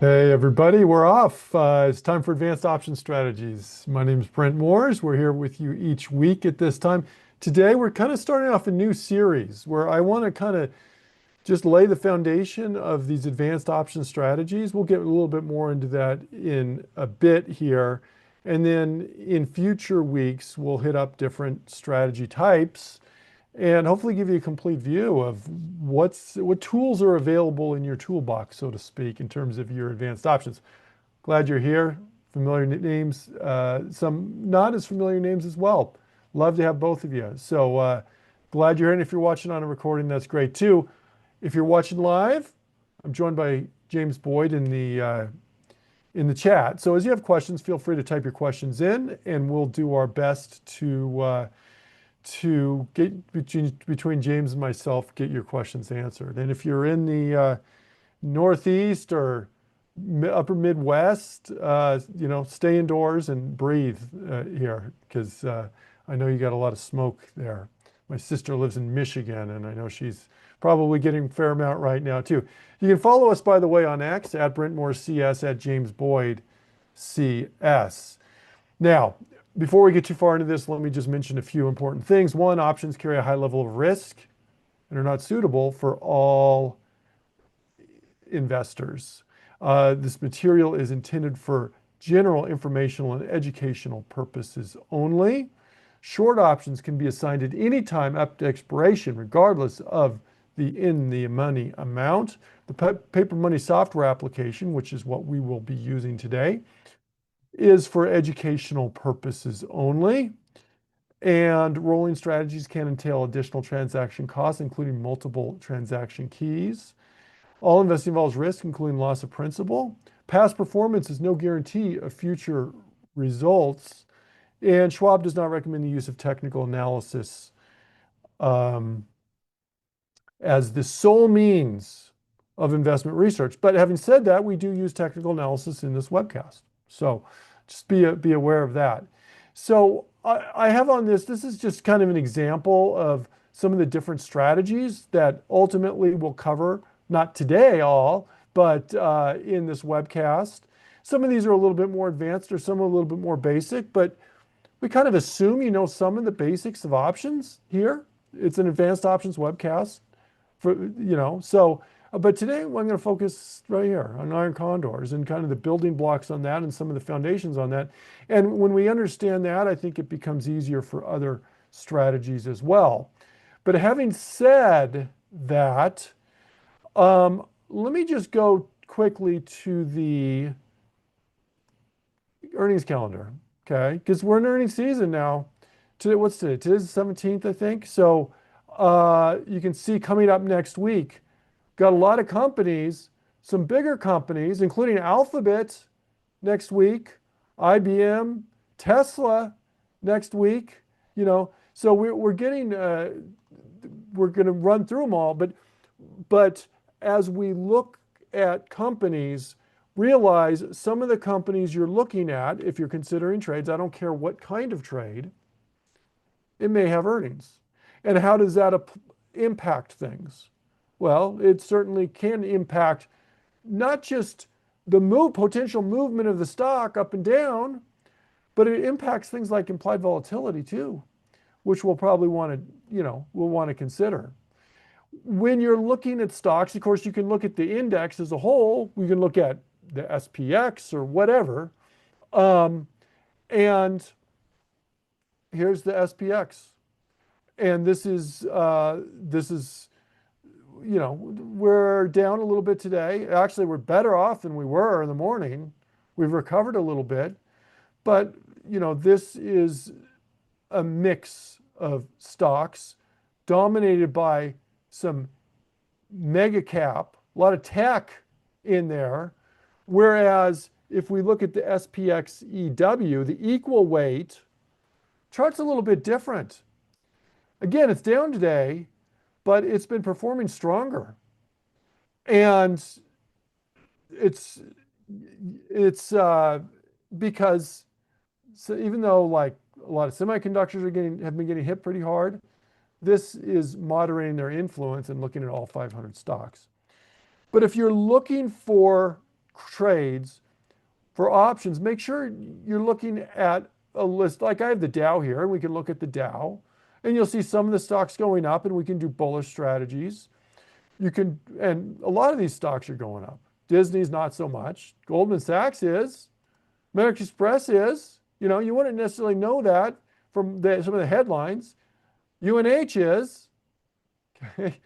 Hey everybody, we're off. It's time for Advanced Option Strategies. My name is Brent Moores. We're here with you each week at this time. Today we're kind of starting off a new series where I want to kind of just lay the foundation of these advanced option strategies. We'll get a little bit more into that in a bit here. And then in future weeks, we'll hit up different strategy types and hopefully give you a complete view of what tools are available in your toolbox, so to speak, in terms of your advanced options. Glad you're here. Familiar names, some not as familiar names as well. Love to have both of you. So glad you're here. And if you're watching on a recording, that's great too. If you're watching live, I'm joined by James Boyd in the chat. So as you have questions, feel free to type your questions in, and we'll do our best to get between James and myself, get your questions answered. And if you're in the Northeast or upper Midwest, stay indoors and breathe here because I know you got a lot of smoke there. My sister lives in Michigan, and I know she's probably getting a fair amount right now too. You can follow us, by the way, on X at BrentMooreCS, at James Boyd CS. Now, before we get too far into this, let me just mention a few important things. One, options carry a high level of risk and are not suitable for all investors. This material is intended for general informational and educational purposes only. Short options can be assigned at any time up to expiration, regardless of the in-the-money amount. The paper money software application, which is what we will be using today, is for educational purposes only. And rolling strategies can entail additional transaction costs, including multiple transaction keys. All investing involves risk, including loss of principal. Past performance is no guarantee of future results. And Schwab does not recommend the use of technical analysis as the sole means of investment research. But having said that, we do use technical analysis in this webcast. So just be aware of that. So I have on this is just kind of an example of some of the different strategies that ultimately we'll cover, not today all, but in this webcast. Some of these are a little bit more advanced or some are a little bit more basic, but we kind of assume you know some of the basics of options here. It's an advanced options webcast but today I'm going to focus right here on iron condors and kind of the building blocks on that and some of the foundations on that. And when we understand that, I think it becomes easier for other strategies as well. But having said that, let me just go quickly to the earnings calendar, okay? Because we're in earnings season now. Today, what's today? Today's the 17th, I think. So you can see coming up next week, got a lot of companies, some bigger companies, including Alphabet next week, IBM, Tesla next week. So we're getting we're going to run through them all, but as we look at companies, realize some of the companies you're looking at, if you're considering trades, I don't care what kind of trade, it may have earnings. And how does that impact things? Well, it certainly can impact not just the potential movement of the stock up and down, but it impacts things like implied volatility too, which we'll probably we'll want to consider. When you're looking at stocks, of course, you can look at the index as a whole. We can look at the SPX or whatever. And here's the SPX. And this is we're down a little bit today. Actually, we're better off than we were in the morning. We've recovered a little bit, but this is a mix of stocks dominated by some mega cap, a lot of tech in there. Whereas if we look at the SPX EW, the equal weight chart's a little bit different. Again, it's down today, but it's been performing stronger. And it's because even though like a lot of semiconductors have been getting hit pretty hard, this is moderating their influence and looking at all 500 stocks. But if you're looking for trades for options, make sure you're looking at a list. Like I have the Dow here, and we can look at the Dow, and you'll see some of the stocks going up, and we can do bullish strategies. You can, and a lot of these stocks are going up. Disney's not so much. Goldman Sachs is. American Express is. You know, you wouldn't necessarily know that from some of the headlines. UNH is. Okay.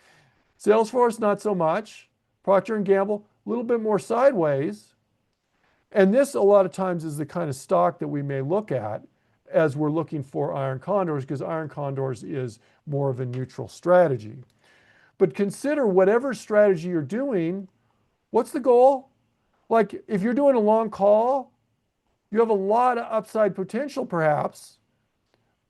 Salesforce, not so much. Procter & Gamble, a little bit more sideways. And this, a lot of times, is the kind of stock that we may look at as we're looking for iron condors, because iron condors is more of a neutral strategy. But consider whatever strategy you're doing, what's the goal? Like if you're doing a long call, you have a lot of upside potential perhaps,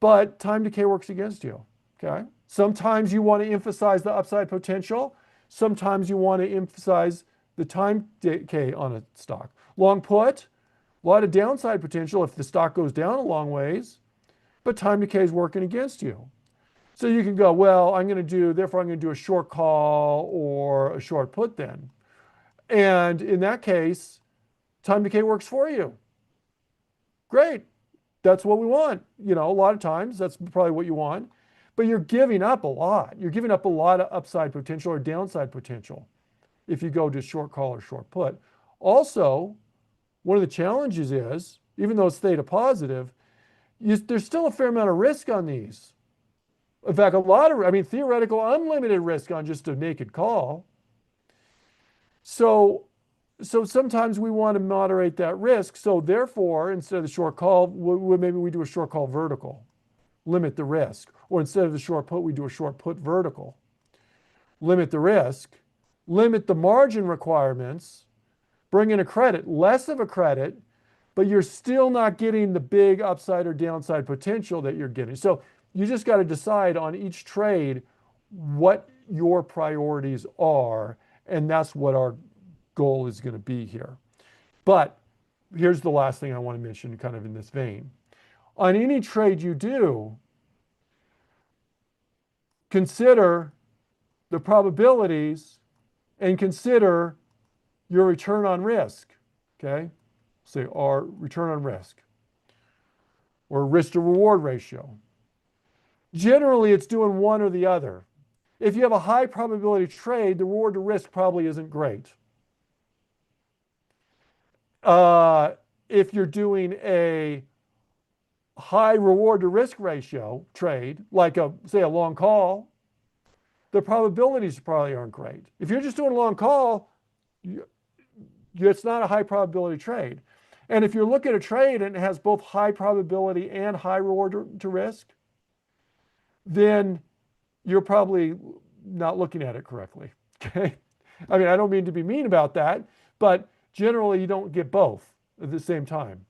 but time decay works against you, okay? Sometimes you want to emphasize the upside potential. Sometimes you want to emphasize the time decay on a stock. Long put, a lot of downside potential if the stock goes down a long ways, but time decay is working against you. So you can go, well, therefore I'm going to do a short call or a short put then. And in that case, time decay works for you. Great. That's what we want. You know, a lot of times that's probably what you want, but you're giving up a lot. You're giving up a lot of upside potential or downside potential if you go to short call or short put. Also, one of the challenges is, even though it's theta positive, there's still a fair amount of risk on these. In fact, theoretical unlimited risk on just a naked call. So sometimes we want to moderate that risk. So therefore, instead of the short call, maybe we do a short call vertical, limit the risk. Or instead of the short put, we do a short put vertical, limit the risk, limit the margin requirements, bring in a credit, less of a credit, but you're still not getting the big upside or downside potential that you're getting. So you just got to decide on each trade what your priorities are, and that's what our goal is going to be here. But here's the last thing I want to mention, kind of in this vein. On any trade you do, consider the probabilities and consider your return on risk, okay? Say our return on risk or risk to reward ratio. Generally, it's doing one or the other. If you have a high probability trade, the reward to risk probably isn't great. If you're doing a high reward to risk ratio trade, like say a long call, the probabilities probably aren't great. If you're just doing a long call, it's not a high probability trade. And if you look at a trade and it has both high probability and high reward to risk, then you're probably not looking at it correctly, okay? I mean, I don't mean to be mean about that, but generally you don't get both at the same time.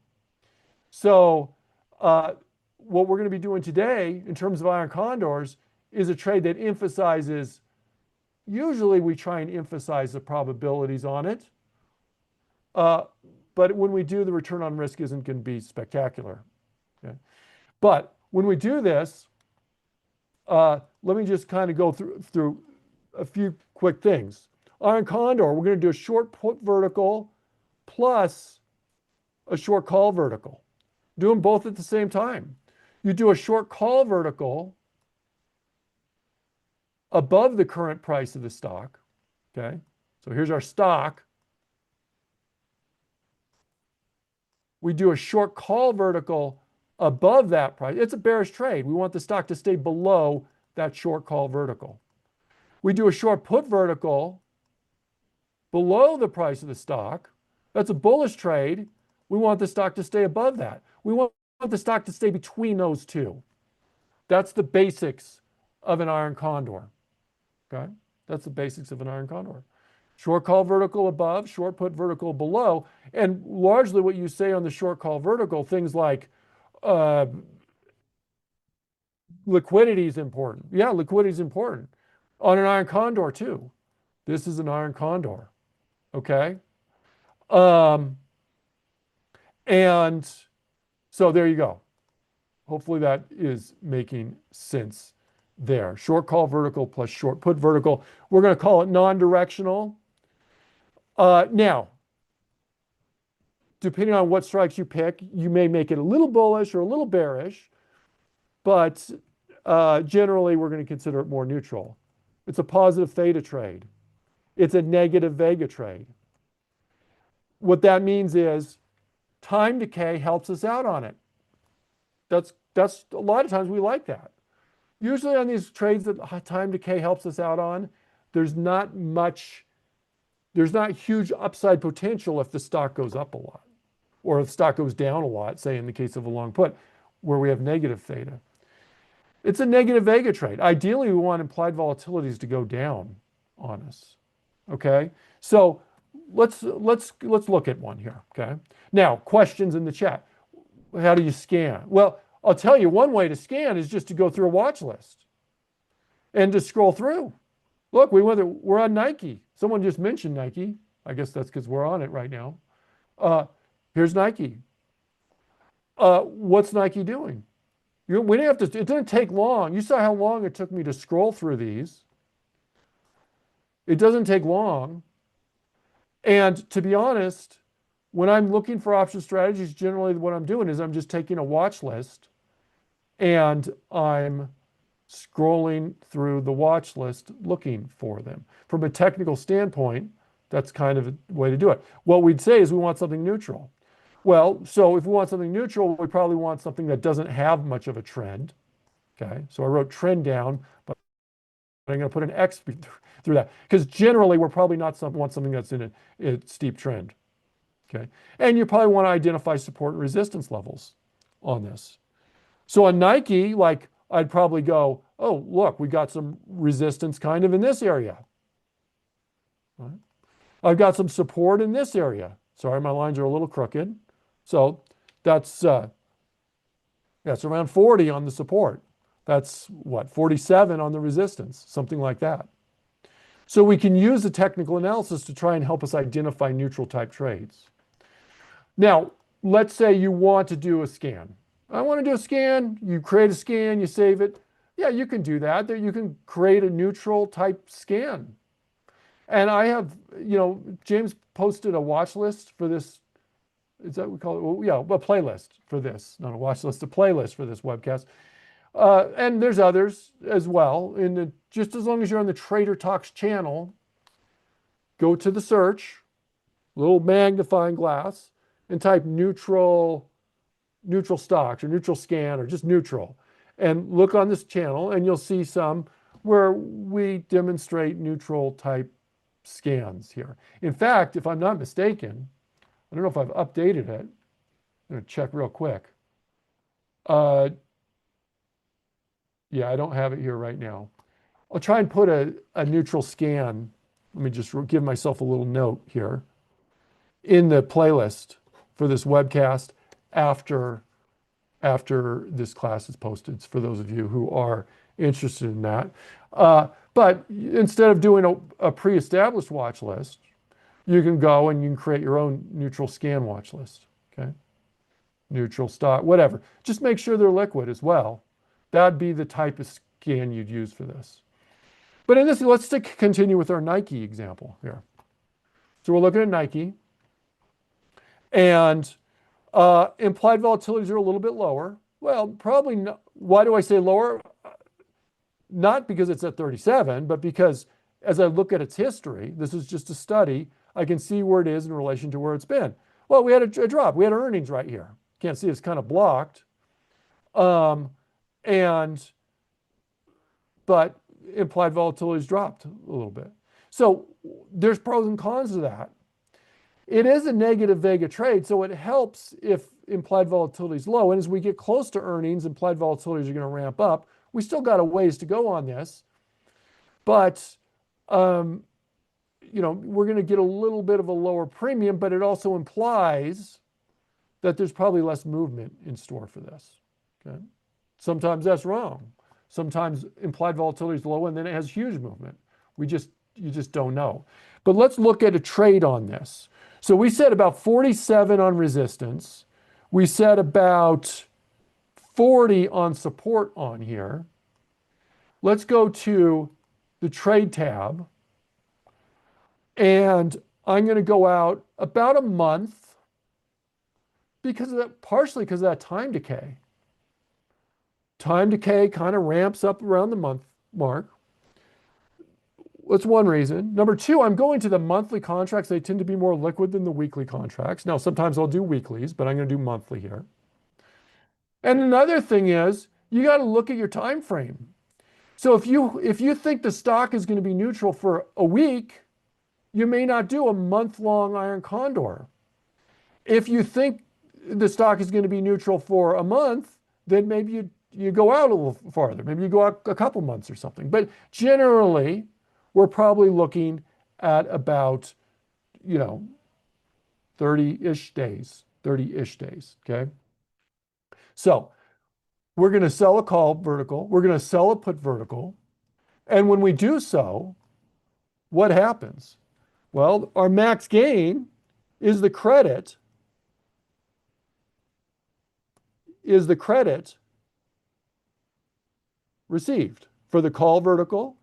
So what we're going to be doing today in terms of iron condors is a trade that emphasizes, usually we try and emphasize the probabilities on it, but when we do, the return on risk isn't going to be spectacular, okay? But when we do this, let me just kind of go through a few quick things. Iron condor, we're going to do a short put vertical plus a short call vertical. Do them both at the same time. You do a short call vertical above the current price of the stock, okay? So here's our stock. We do a short call vertical above that price. It's a bearish trade. We want the stock to stay below that short call vertical. We do a short put vertical below the price of the stock. That's a bullish trade. We want the stock to stay above that. We want the stock to stay between those two. That's the basics of an iron condor, okay? That's the basics of an iron condor. Short call vertical above, short put vertical below. And largely what you say on the short call vertical, things like liquidity is important. Yeah, liquidity is important. On an iron condor too. This is an iron condor, okay? And so there you go. Hopefully that is making sense there. Short call vertical plus short put vertical. We're going to call it non-directional. Now, depending on what strikes you pick, you may make it a little bullish or a little bearish, but generally we're going to consider it more neutral. It's a positive theta trade. It's a negative vega trade. What that means is time decay helps us out on it. That's a lot of times we like that. Usually on these trades that time decay helps us out on, there's not huge upside potential if the stock goes up a lot, or if the stock goes down a lot, say in the case of a long put, where we have negative theta. It's a negative vega trade. Ideally, we want implied volatilities to go down on us. Okay, so let's look at one here. Okay, now questions in the chat. How do you scan? Well, I'll tell you, one way to scan is just to go through a watch list and to scroll through. Look, we're on Nike. Someone just mentioned Nike. I guess that's because we're on it right now. Here's Nike. What's Nike doing? We didn't have to. It didn't take long. You saw how long it took me to scroll through these. It doesn't take long. And to be honest, when I'm looking for option strategies, generally what I'm doing is I'm just taking a watch list and I'm scrolling through the watch list looking for them. From a technical standpoint, that's kind of a way to do it. What we'd say is we want something neutral. Well, so if we want something neutral, we probably want something that doesn't have much of a trend. Okay, so I wrote trend down, but I'm going to put an X through that because generally we're probably not want something that's in a steep trend. Okay, and you probably want to identify support and resistance levels on this. So on Nike, like I'd probably go, oh, look, we got some resistance kind of in this area. Right? I've got some support in this area. Sorry, my lines are a little crooked. So that's around 40 on the support. That's what, 47 on the resistance, something like that. So we can use the technical analysis to try and help us identify neutral type trades. Now, let's say you want to do a scan. I want to do a scan. You create a scan, you save it. Yeah, you can do that. You can create a neutral type scan. And I have, James posted a watch list for this. Is that what we call it? Well, yeah, a playlist for this. Not a watch list, a playlist for this webcast. And there's others as well. Just as long as you're on the Trader Talks channel, go to the search, little magnifying glass, and type neutral stocks or neutral scan or just neutral. And look on this channel and you'll see some where we demonstrate neutral type scans here. In fact, if I'm not mistaken, I don't know if I've updated it. I'm going to check real quick. Yeah, I don't have it here right now. I'll try and put a neutral scan. Let me just give myself a little note here in the playlist for this webcast after this class is posted, for those of you who are interested in that. But instead of doing a pre-established watch list, you can go and you can create your own neutral scan watch list, okay? Neutral stock, whatever. Just make sure they're liquid as well. That'd be the type of scan you'd use for this. But in this, let's continue with our Nike example here. So we're looking at Nike, and implied volatilities are a little bit lower. Well, probably not. Why do I say lower? Not because it's at 37, but because as I look at its history, this is just a study, I can see where it is in relation to where it's been. Well, we had a drop. We had earnings right here. Can't see, it's kind of blocked. But implied volatility's dropped a little bit. So there's pros and cons to that. It is a negative vega trade, so it helps if implied volatility is low. And as we get close to earnings, implied volatilities are going to ramp up. We still got a ways to go on this, but we're going to get a little bit of a lower premium, but it also implies that there's probably less movement in store for this. Okay, sometimes that's wrong. Sometimes implied volatility is low and then it has huge movement. You just don't know. But let's look at a trade on this. So we said about 47 on resistance. We said about 40 on support on here. Let's go to the trade tab. And I'm going to go out about a month. Because of that, partially because of that time decay. Time decay kind of ramps up around the month mark. That's one reason. Number two, I'm going to the monthly contracts. They tend to be more liquid than the weekly contracts. Now, sometimes I'll do weeklies, but I'm going to do monthly here. And another thing is you got to look at your time frame. So if you think the stock is going to be neutral for a week, you may not do a month-long iron condor. If you think the stock is going to be neutral for a month, then maybe you go out a little farther. Maybe you go out a couple months or something. But generally, we're probably looking at about, 30-ish days, okay? So we're going to sell a call vertical. We're going to sell a put vertical. And when we do so, what happens? Well, our max gain is the credit received for the call vertical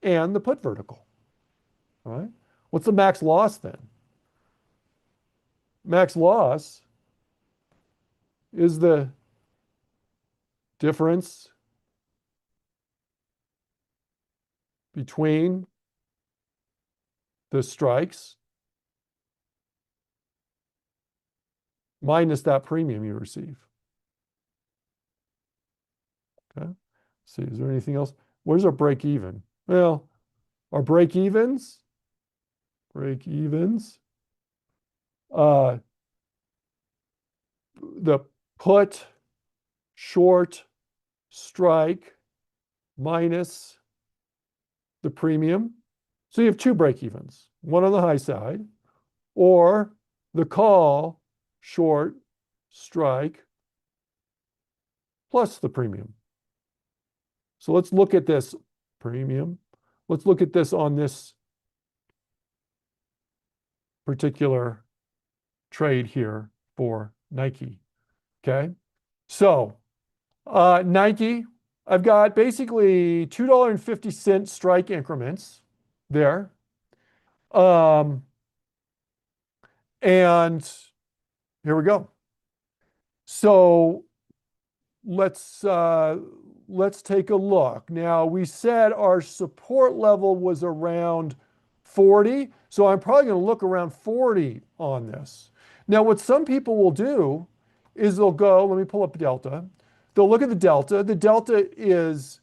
and the put vertical. All right. What's the max loss then? Max loss is the difference between the strikes minus that premium you receive. Okay. Let's see, is there anything else? Where's our break even? Well, our break evens, the put short strike minus the premium. So you have two break evens, one on the high side, or the call short strike plus the premium. So let's look at this premium. Let's look at this on this particular trade here for Nike. Okay. So Nike, I've got basically $2.50 strike increments there. And here we go. So let's take a look. Now, we said our support level was around 40, so I'm probably going to look around 40 on this. Now, what some people will do is they'll go, let me pull up delta. They'll look at the delta. The delta is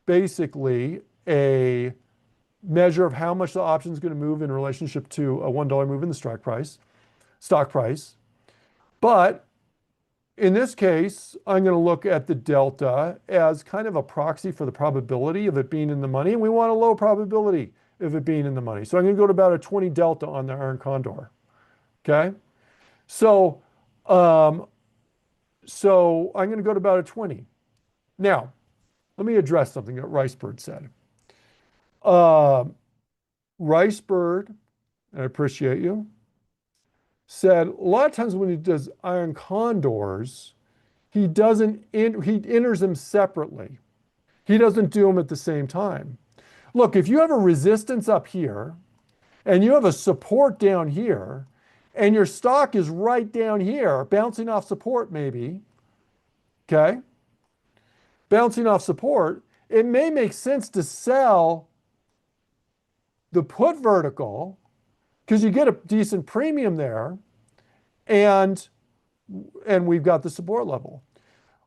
basically a measure of how much the option is going to move in relationship to a $1 move in the stock price. But in this case, I'm going to look at the delta as kind of a proxy for the probability of it being in the money. And we want a low probability of it being in the money. So I'm going to go to about a 20 delta on the iron condor. Okay. So I'm going to go to about a 20. Now, let me address something that Ricebird said. Ricebird, and I appreciate you, said a lot of times when he does iron condors, he enters them separately. He doesn't do them at the same time. Look, if you have a resistance up here and you have a support down here and your stock is right down here, bouncing off support maybe, okay? Bouncing off support, it may make sense to sell the put vertical because you get a decent premium there, and we've got the support level.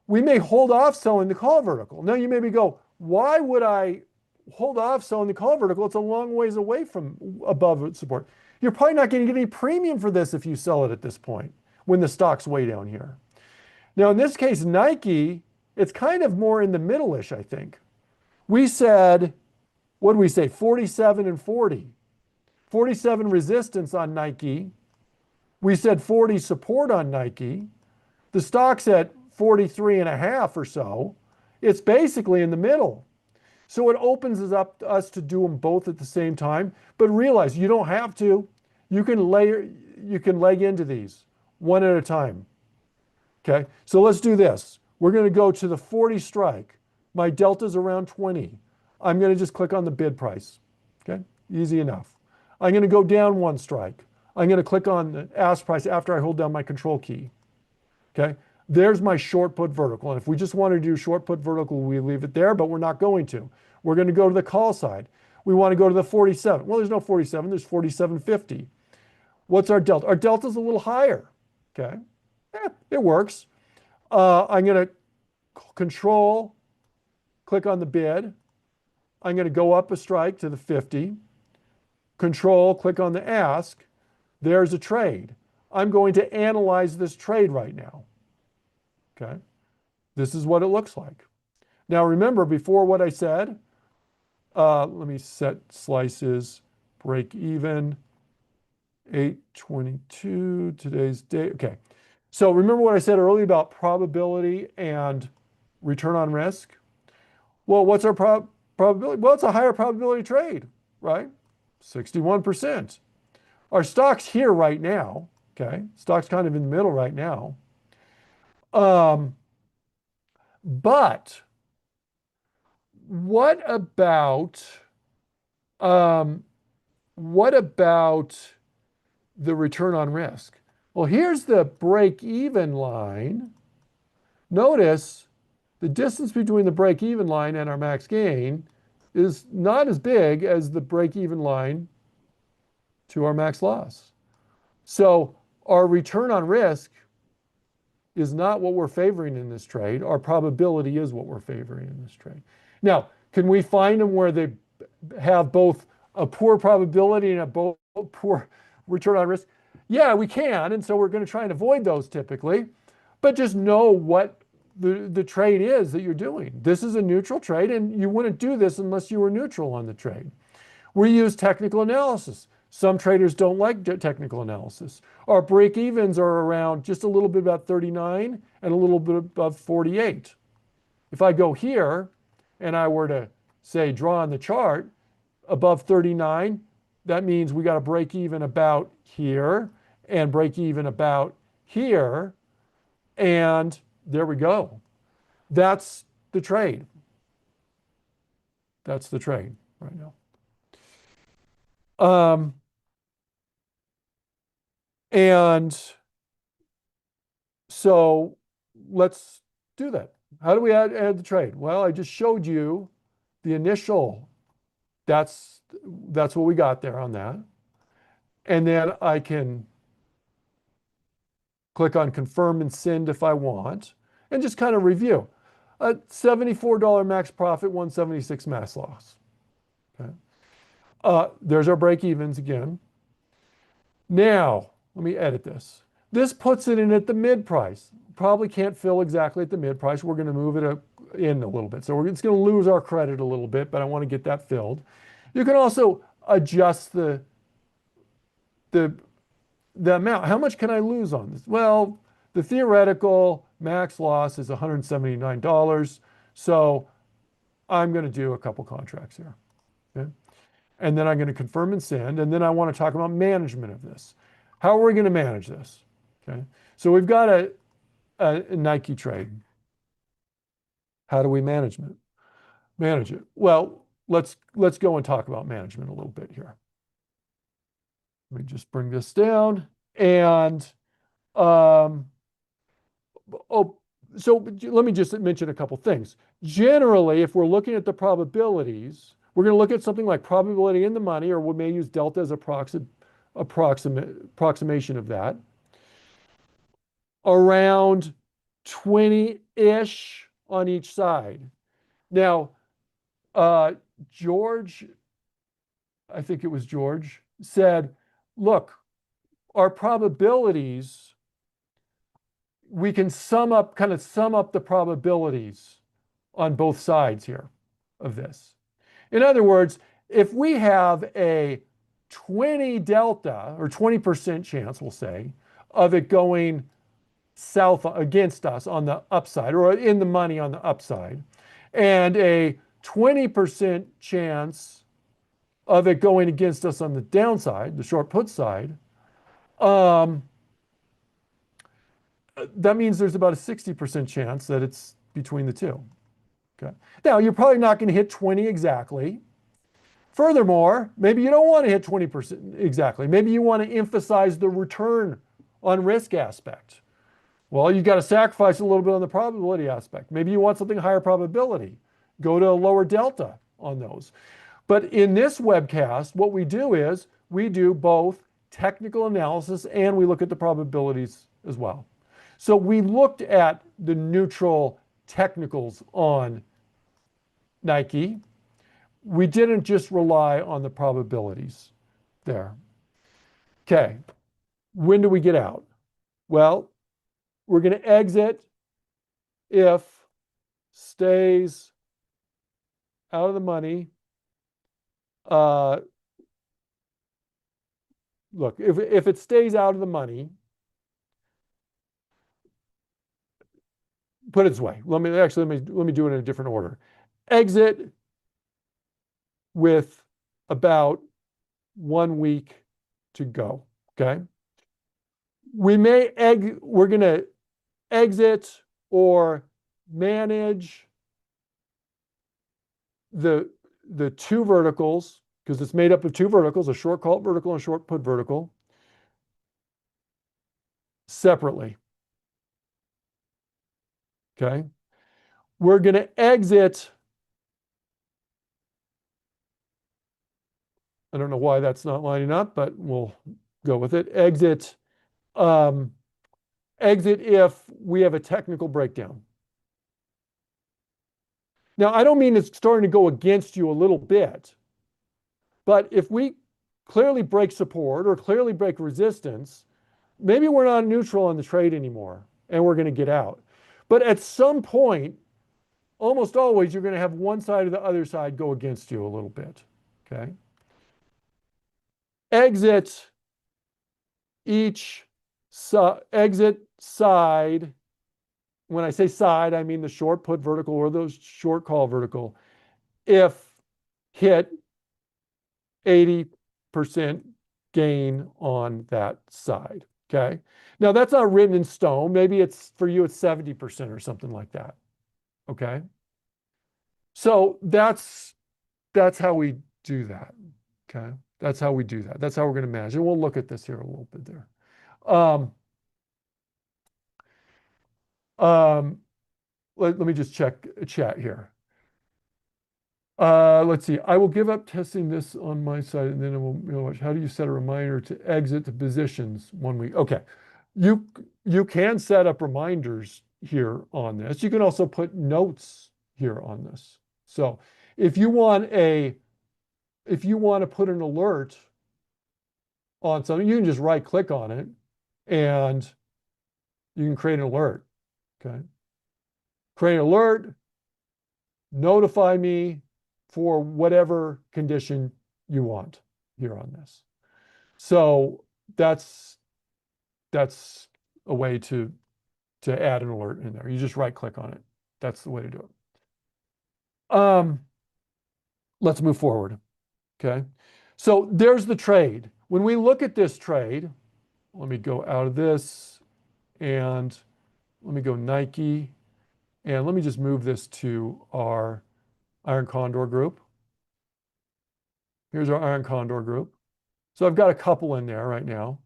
We may hold off selling the call vertical. Now you maybe go, why would I hold off selling the call vertical? It's a long ways away from above support. You're probably not going to get any premium for this if you sell it at this point when the stock's way down here. Now in this case, Nike, it's kind of more in the middle-ish, I think. We said, what did we say? 47 and 40. 47 resistance on Nike. We said 40 support on Nike. The stock's at 43 and a half or so. It's basically in the middle. So it opens up us to do them both at the same time. But realize you don't have to. You can leg into these one at a time. Okay, so let's do this. We're going to go to the 40 strike. My delta's around 20. I'm going to just click on the bid price. Okay, easy enough. I'm going to go down one strike. I'm going to click on the ask price after I hold down my control key. Okay. There's my short put vertical. And if we just want to do short put vertical, we leave it there, but we're not going to. We're going to go to the call side. We want to go to the 47. Well, there's no 47, there's 47.50. What's our delta? Our delta is a little higher. Okay. It works. I'm going to control, click on the bid. I'm going to go up a strike to the 50. Control, click on the ask. There's a trade. I'm going to analyze this trade right now. Okay. This is what it looks like. Now remember, before what I said, let me set slices, break even, 8/22, today's date. Okay. So remember what I said earlier about probability and return on risk? Well, what's our probability? Well, it's a higher probability trade, right? 61%. Our stock's here right now, okay? Stock's kind of in the middle right now. But what about the return on risk? Well, here's the break-even line. Notice the distance between the break-even line and our max gain is not as big as the break-even line to our max loss. So our return on risk is not what we're favoring in this trade. Our probability is what we're favoring in this trade. Now, can we find them where they have both a poor probability and a poor return on risk? Yeah, we can. And so we're going to try and avoid those typically. But just know what the trade is that you're doing. This is a neutral trade, and you wouldn't do this unless you were neutral on the trade. We use technical analysis. Some traders don't like technical analysis. Our break-evens are around just a little bit about 39 and a little bit above 48. If I go here and I were to, say, draw on the chart above 39, that means we got a break-even about here and break-even about here. And there we go. That's the trade. That's the trade right now. And so let's do that. How do we add the trade? Well, I just showed you the initial. That's what we got there on that. And then I can click on confirm and send if I want, and just kind of review. A $74 max profit, 176 max loss. Okay. There's our break evens again. Now, let me edit this. This puts it in at the mid price. Probably can't fill exactly at the mid price. We're going to move it in a little bit. So it's going to lose our credit a little bit, but I want to get that filled. You can also adjust the amount. How much can I lose on this? Well, the theoretical max loss is $179. So I'm going to do a couple contracts here. Okay? And then I'm going to confirm and send. And then I want to talk about management of this. How are we going to manage this? Okay. So we've got a Nike trade. How do we manage it? Well, let's go and talk about management a little bit here. Let me just bring this down. And so let me just mention a couple things. Generally, if we're looking at the probabilities, we're going to look at something like probability in the money, or we may use delta as approximation of that. Around 20-ish on each side. Now, George, I think it was George, said, look, our probabilities, we can sum up the probabilities on both sides here of this. In other words, if we have a 20 delta, or 20% chance, we'll say, of it going south against us on the upside, or in the money on the upside, and a 20% chance of it going against us on the downside, the short put side, that means there's about a 60% chance that it's between the two. Okay. Now, you're probably not going to hit 20 exactly. Furthermore, maybe you don't want to hit 20% exactly. Maybe you want to emphasize the return on risk aspect. Well, you got to sacrifice a little bit on the probability aspect. Maybe you want something higher probability. Go to a lower delta on those. But in this webcast, what we do is we do both technical analysis and we look at the probabilities as well. So we looked at the neutral technicals on Nike. We didn't just rely on the probabilities there. Okay, when do we get out? Well, we're going to exit if stays out of the money. Look, if it stays out of the money, put it this way. Let me do it in a different order. Exit with about 1 week to go. Okay. We're going to exit or manage the two verticals, because it's made up of two verticals, a short call vertical and a short put vertical, separately. Okay. We're going to exit. I don't know why that's not lining up, but we'll go with it. Exit if we have a technical breakdown. Now, I don't mean it's starting to go against you a little bit, but if we clearly break support or clearly break resistance, maybe we're not neutral on the trade anymore and we're going to get out. But at some point, almost always, you're going to have one side or the other side go against you a little bit. Okay. Exit exit side. When I say side, I mean the short put vertical or the short call vertical. If hit 80% gain on that side. Okay. Now that's not written in stone. Maybe it's for you, it's 70% or something like that. Okay. So that's how we do that. Okay. That's how we do that. That's how we're going to manage. And we'll look at this here a little bit there. Let me just check chat here. Let's see. I will give up testing this on my side and then it will watch. How do you set a reminder to exit the positions 1 week? Okay. You can set up reminders here on this. You can also put notes here on this. So if you want to put an alert on something, you can just right click on it and you can create an alert. Okay. Create an alert, notify me for whatever condition you want here on this. So that's a way to add an alert in there. You just right click on it. That's the way to do it. Let's move forward. Okay. So there's the trade. When we look at this trade, let me go out of this and let me go Nike. And let me just move this to our Iron Condor group. Here's our Iron Condor group. So I've got a couple in there right now.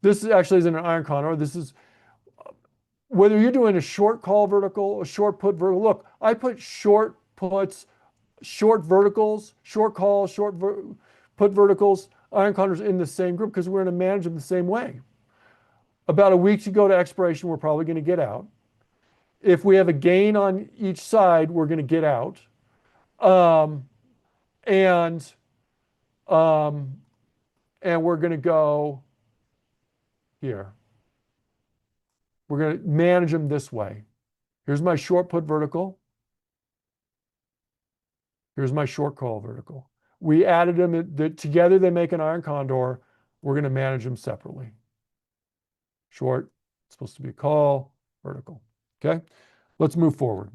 This actually isn't an Iron Condor. This is whether you're doing a short call vertical, a short put vertical. Look, I put short puts, short verticals, short calls, put verticals, Iron Condors in the same group because we're going to manage them the same way. About a week to go to expiration, we're probably going to get out. If we have a gain on each side, we're going to get out. And we're going to go here. We're going to manage them this way. Here's my short put vertical. Here's my short call vertical. We added them together, they make an Iron Condor. We're going to manage them separately. Short, it's supposed to be a call, vertical. Okay, let's move forward.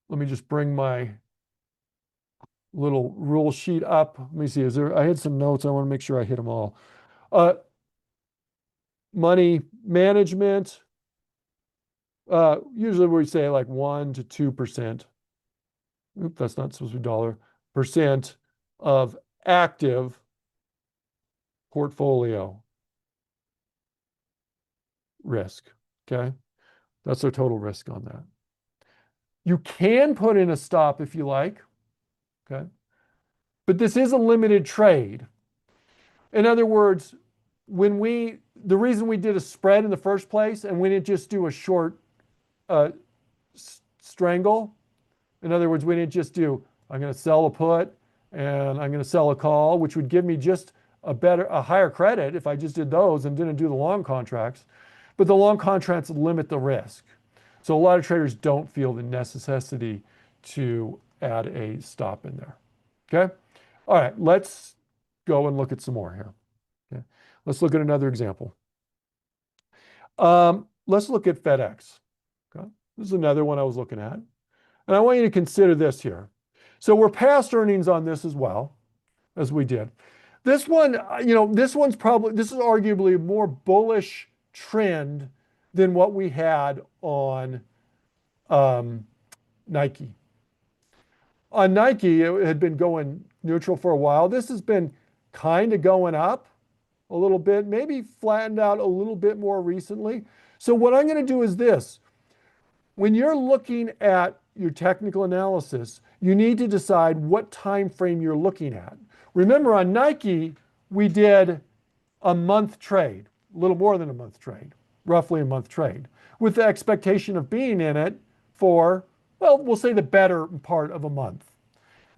Let me just bring my little rule sheet up. Let me see, I had some notes. I want to make sure I hit them all. Money management. Usually we say like 1 to 2%. Oop, that's not supposed to be dollar, percent of active portfolio risk. Okay. That's our total risk on that. You can put in a stop if you like. Okay. But this is a limited trade. In other words, the reason we did a spread in the first place and we didn't just do a short uh, strangle, in other words, we didn't just do, I'm going to sell a put and I'm going to sell a call, which would give me just a higher credit if I just did those and didn't do the long contracts. But the long contracts limit the risk. So a lot of traders don't feel the necessity to add a stop in there. Okay. All right. Let's go and look at some more here. Okay. Let's look at another example. Let's look at FedEx. Okay. This is another one I was looking at. And I want you to consider this here. So we're past earnings on this as well, as we did. This one, this is arguably a more bullish trend than what we had on Nike. On Nike, it had been going neutral for a while. This has been kind of going up a little bit, maybe flattened out a little bit more recently. So what I'm going to do is this. When you're looking at your technical analysis, you need to decide what time frame you're looking at. Remember, on Nike, we did a month trade, a little more than a month trade, roughly a month trade, with the expectation of being in it for, well, we'll say the better part of a month.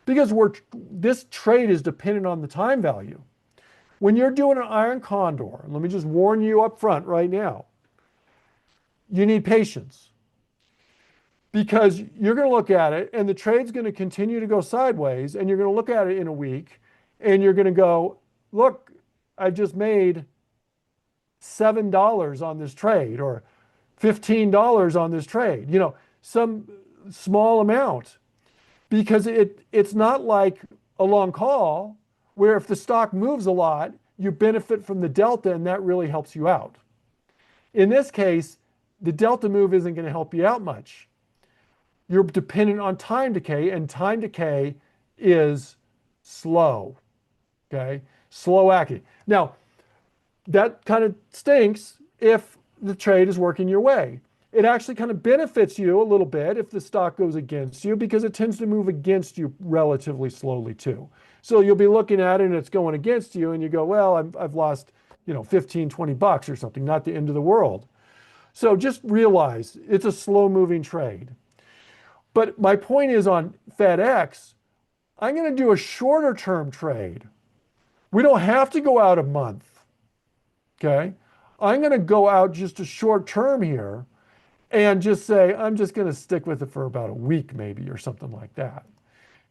Because this trade is dependent on the time value. When you're doing an iron condor, let me just warn you up front right now, you need patience. Because you're going to look at it and the trade's going to continue to go sideways, and you're going to look at it in a week and you're going to go, look, I just made $7 on this trade or $15 on this trade, some small amount. Because it's not like a long call where if the stock moves a lot, you benefit from the delta and that really helps you out. In this case, the delta move isn't going to help you out much. You're dependent on time decay, and time decay is slow. Okay? Slow acting. Now, that kind of stinks if the trade is working your way. It actually kind of benefits you a little bit if the stock goes against you, because it tends to move against you relatively slowly too. So you'll be looking at it and it's going against you and you go, well, I've lost, 15, 20 bucks or something, not the end of the world. So just realize it's a slow moving trade. But my point is, on FedEx, I'm going to do a shorter term trade. We don't have to go out a month. Okay. I'm going to go out just a short term here and just say, I'm just going to stick with it for about a week maybe, or something like that.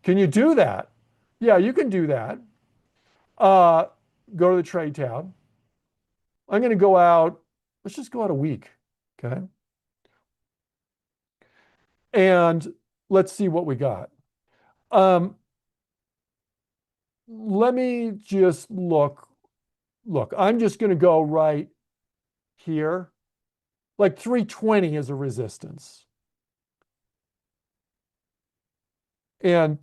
Can you do that? Yeah, you can do that. Go to the trade tab. I'm going to go out, let's just go out a week. Okay. And let's see what we got. Let me just look. Look, I'm just going to go right here. Like 320 is a resistance. And,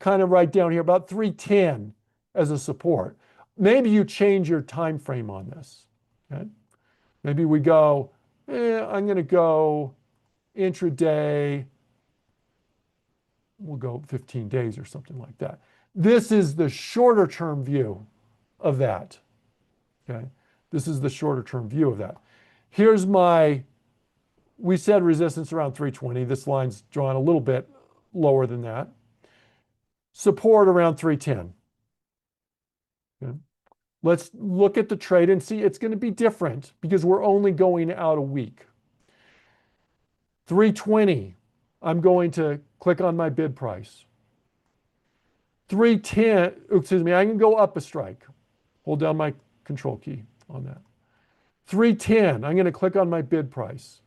kind of right down here, about 310 as a support. Maybe you change your time frame on this. Okay? Maybe we go, I'm going to go intraday. We'll go 15 days or something like that. This is the shorter term view of that. Okay? This is the shorter term view of that. Here's we said resistance around 320. This line's drawn a little bit lower than that. Support around 310. Okay. Let's look at the trade and see it's going to be different because we're only going out a week. 320, I'm going to click on my bid price. 310, excuse me, I can go up a strike. Hold down my control key on that. 310, I'm going to click on my bid price.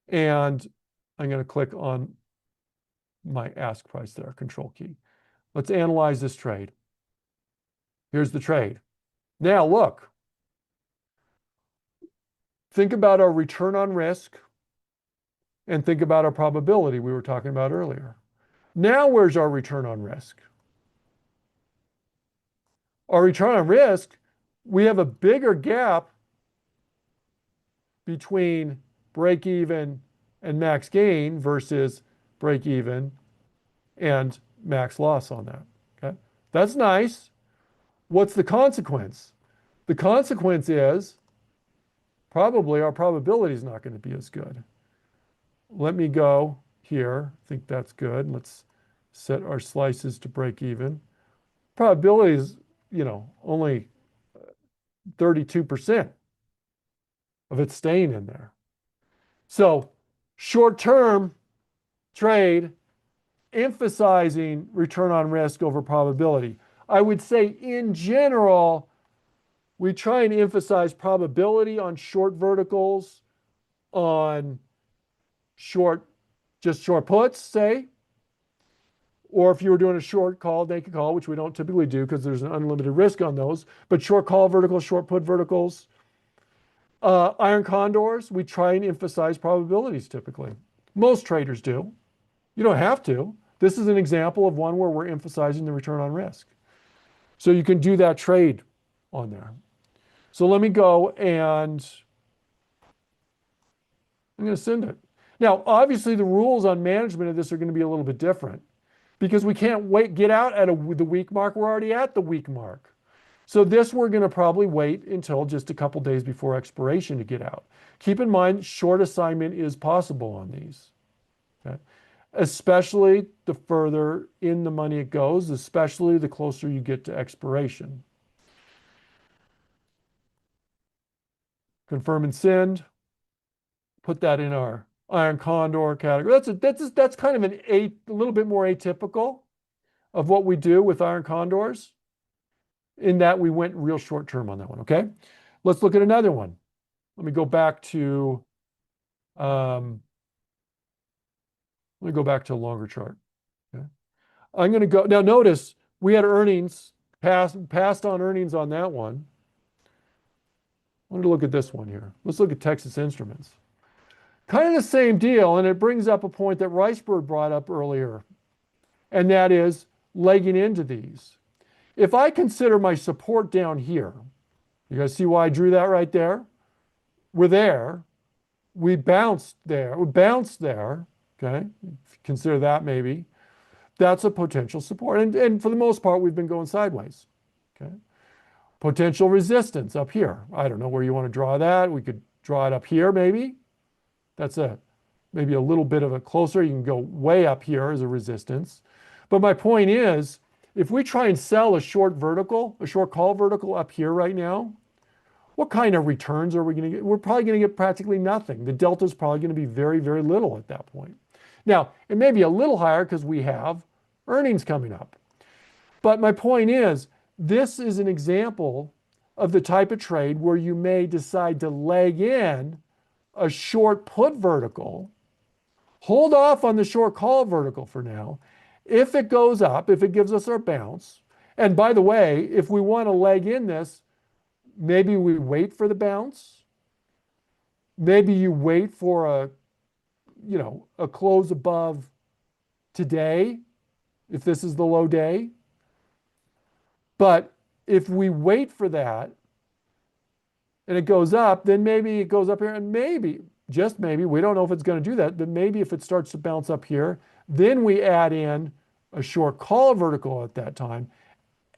And I'm going to click on my ask price there, control key. Let's analyze this trade. Here's the trade. Now look, think about our return on risk and think about our probability we were talking about earlier. Now, where's our return on risk? Our return on risk, we have a bigger gap between break even and max gain versus break even and max loss on that. Okay. That's nice. What's the consequence? The consequence is probably our probability is not going to be as good. Let me go here. I think that's good. Let's set our slices to break even. Probability is, only 32% of it staying in there. So short-term trade, emphasizing return on risk over probability. I would say in general, we try and emphasize probability on short verticals, on just short puts, say, or if you were doing a short call, naked call, which we don't typically do because there's an unlimited risk on those, but short call verticals, short put verticals. Iron condors, we try and emphasize probabilities typically. Most traders do. You don't have to. This is an example of one where we're emphasizing the return on risk. So you can do that trade on there. So let me go and I'm going to send it. Now, obviously, the rules on management of this are going to be a little bit different because we can't get out at the week mark. We're already at the week mark. So this we're going to probably wait until just a couple days before expiration to get out. Keep in mind, short assignment is possible on these, okay? Especially the further in the money it goes, especially the closer you get to expiration. Confirm and send. Put that in our iron condor category. That's kind of a little bit more atypical of what we do with iron condors, in that we went real short term on that one. Okay, let's look at another one. Let me go back to a longer chart. Okay, I'm going to go now. Notice we had earnings passed on earnings on that one. I want to look at this one here. Let's look at Texas Instruments. Kind of the same deal, and it brings up a point that Riceberg brought up earlier, and that is legging into these. If I consider my support down here, you guys see why I drew that right there? We're there. We bounced there. Okay? Consider that maybe. That's a potential support. And for the most part, we've been going sideways. Okay? Potential resistance up here. I don't know where you want to draw that. We could draw it up here maybe. That's maybe a little bit of a closer. You can go way up here as a resistance. But my point is, if we try and sell a short call vertical up here right now, what kind of returns are we going to get? We're probably going to get practically nothing. The delta is probably going to be very, very little at that point. Now, it may be a little higher because we have earnings coming up. But my point is, this is an example of the type of trade where you may decide to leg in a short put vertical, hold off on the short call vertical for now. If it goes up, if it gives us our bounce, and by the way, if we want to leg in this, maybe we wait for the bounce. Maybe you wait for a close above today, if this is the low day. But if we wait for that and it goes up, then maybe it goes up here, and maybe, just maybe, we don't know if it's going to do that, but maybe if it starts to bounce up here, then we add in a short call vertical at that time,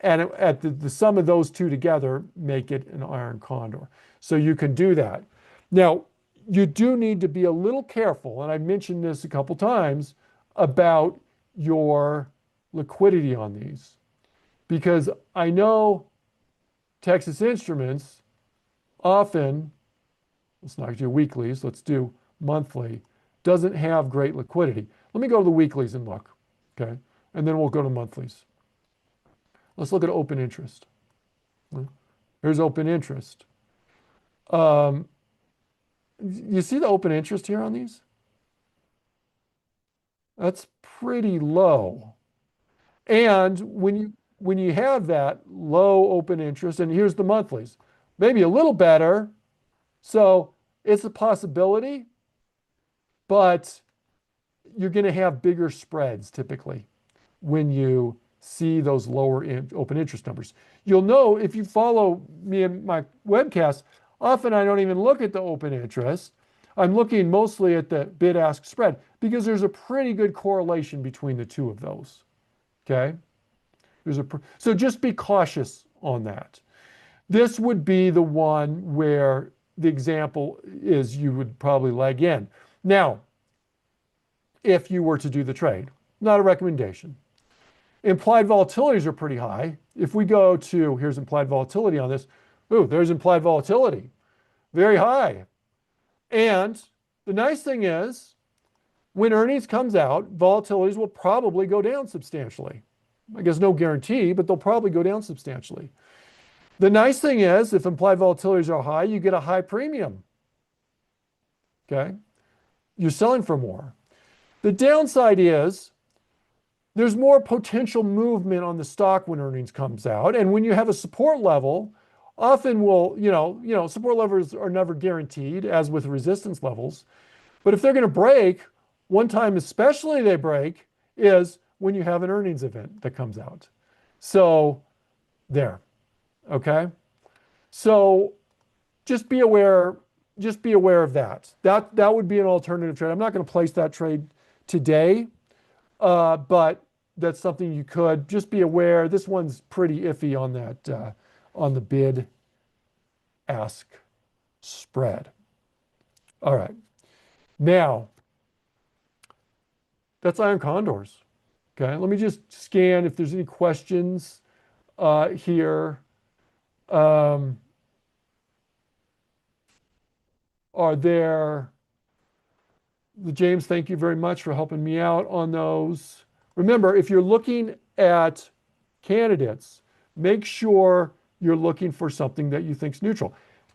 and at the sum of those two together make it an iron condor. So you can do that. Now, you do need to be a little careful, and I've mentioned this a couple times, about your liquidity on these. Because I know Texas Instruments often, let's not do weeklies, let's do monthly, doesn't have great liquidity. Let me go to the weeklies and look, okay? And then we'll go to monthlies. Let's look at open interest. Here's open interest. You see the open interest here on these? That's pretty low. And when you have that low open interest, and here's the monthlies, maybe a little better. So It's a possibility, but you're going to have bigger spreads typically when you see those lower open interest numbers. You'll know if you follow me in my webcast, often I don't even look at the open interest. I'm looking mostly at the bid-ask spread because there's a pretty good correlation between the two of those. Okay? So just be cautious on that. This would be the one where the example is you would probably leg in. Now, if you were to do the trade, not a recommendation. Implied volatilities are pretty high. If we go to, here's implied volatility on this. Ooh, there's implied volatility. Very high. And the nice thing is, when earnings comes out, volatilities will probably go down substantially. I guess no guarantee, but they'll probably go down substantially. The nice thing is, if implied volatilities are high, you get a high premium. Okay? You're selling for more. The downside is there's more potential movement on the stock when earnings comes out. And when you have a support level, often support levels are never guaranteed, as with resistance levels. But if they're going to break, one time especially they break is when you have an earnings event that comes out. So there. Okay? So just be aware of that. That would be an alternative trade. I'm not going to place that trade today, but that's something you could just be aware. This one's pretty iffy on that, on the bid ask spread. All right. Now, that's iron condors. Okay. Let me just scan if there's any questions here. Are there, James, thank you very much for helping me out on those. Remember, if you're looking at candidates, make sure you're looking for something that you think is neutral.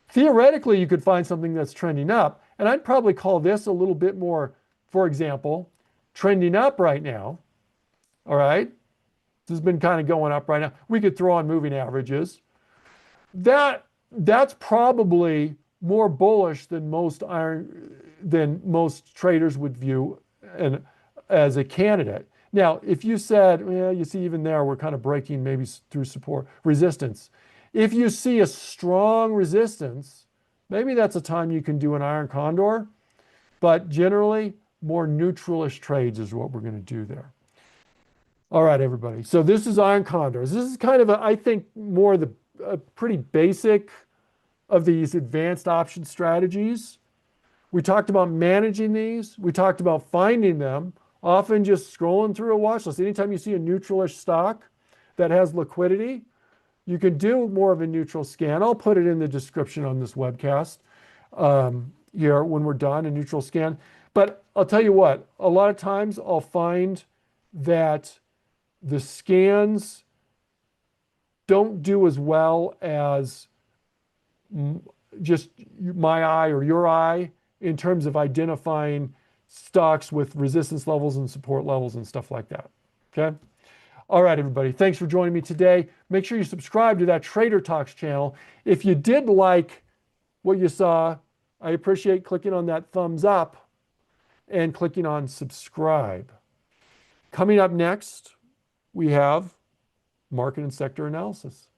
Theoretically, you could find something that's trending up, and I'd probably call this a little bit more, for example, trending up right now. All right? This has been kind of going up right now. We could throw on moving averages. That's probably more bullish than most traders would view as a candidate. Now, if you said, well, you see, even there, we're kind of breaking maybe through support resistance. If you see a strong resistance, maybe that's a time you can do an iron condor, but generally, more neutralish trades is what we're going to do there. All right, everybody. So this is iron condors. This is kind of, I think, more the pretty basic of these advanced option strategies. We talked about managing these. We talked about finding them, often just scrolling through a watch list. Anytime you see a neutralish stock that has liquidity, you can do more of a neutral scan. I'll put it in the description on this webcast here when we're done, a neutral scan. But I'll tell you what, a lot of times I'll find that the scans don't do as well as just my eye or your eye in terms of identifying stocks with resistance levels and support levels and stuff like that. Okay? All right, everybody. Thanks for joining me today. Make sure you subscribe to that Trader Talks channel. If you did like what you saw, I appreciate clicking on that thumbs up and clicking on subscribe. Coming up next, we have market and sector analysis.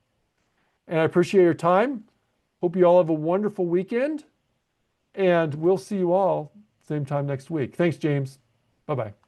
And I appreciate your time. Hope you all have a wonderful weekend. And we'll see you all same time next week. Thanks, James. Bye-bye.